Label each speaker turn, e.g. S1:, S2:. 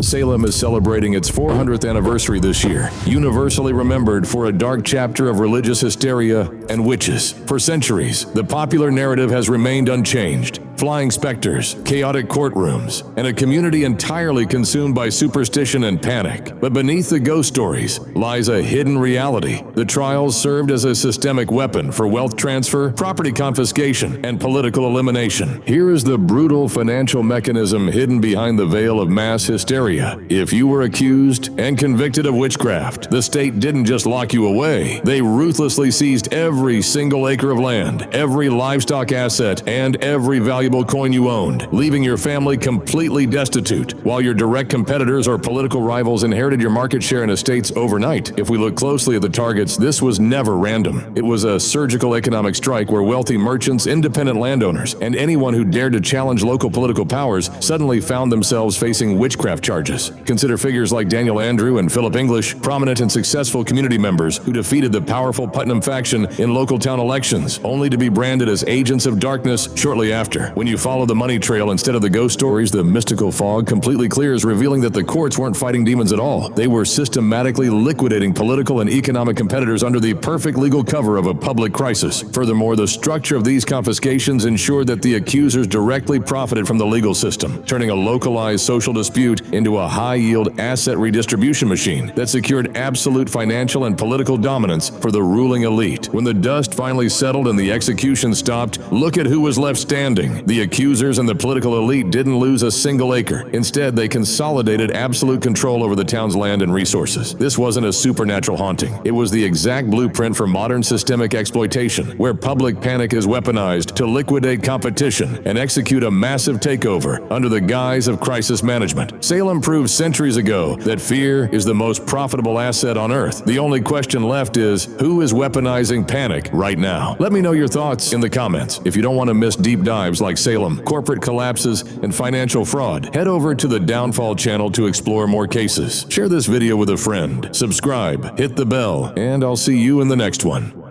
S1: Salem is celebrating its 400th anniversary this year, universally remembered for a dark chapter of religious hysteria and witches. For centuries, the popular narrative has remained unchanged. Flying specters, chaotic courtrooms, and a community entirely consumed by superstition and panic. But beneath the ghost stories lies a hidden reality. The trials served as a systemic weapon for wealth transfer, property confiscation, and political elimination. Here is the brutal financial mechanism hidden behind the veil of mass hysteria. If you were accused and convicted of witchcraft, the state didn't just lock you away. They ruthlessly seized every single acre of land, every livestock asset, and every valuable coin you owned, leaving your family completely destitute, while your direct competitors or political rivals inherited your market share and estates overnight. If we look closely at the targets, this was never random. It was a surgical economic strike where wealthy merchants, independent landowners, and anyone who dared to challenge local political powers suddenly found themselves facing witchcraft charges. Consider figures like Daniel Andrew and Philip English, prominent and successful community members who defeated the powerful Putnam faction in local town elections, only to be branded as agents of darkness shortly after. When you follow the money trail instead of the ghost stories, the mystical fog completely clears, revealing that the courts weren't fighting demons at all. They were systematically liquidating political and economic competitors under the perfect legal cover of a public crisis. Furthermore, the structure of these confiscations ensured that the accusers directly profited from the legal system, turning a localized social dispute into a high-yield asset redistribution machine that secured absolute financial and political dominance for the ruling elite. When the dust finally settled and the execution stopped, look at who was left standing. The accusers and the political elite didn't lose a single acre. Instead, they consolidated absolute control over the town's land and resources. This wasn't a supernatural haunting. It was the exact blueprint for modern systemic exploitation, where public panic is weaponized to liquidate competition and execute a massive takeover under the guise of crisis management. Salem proved centuries ago that fear is the most profitable asset on earth. The only question left is, who is weaponizing panic right now? Let me know your thoughts in the comments. If you don't want to miss deep dives like Salem, corporate collapses, and financial fraud, head over to the Downfall channel to explore more cases. Share this video with a friend, subscribe, hit the bell, and I'll see you in the next one.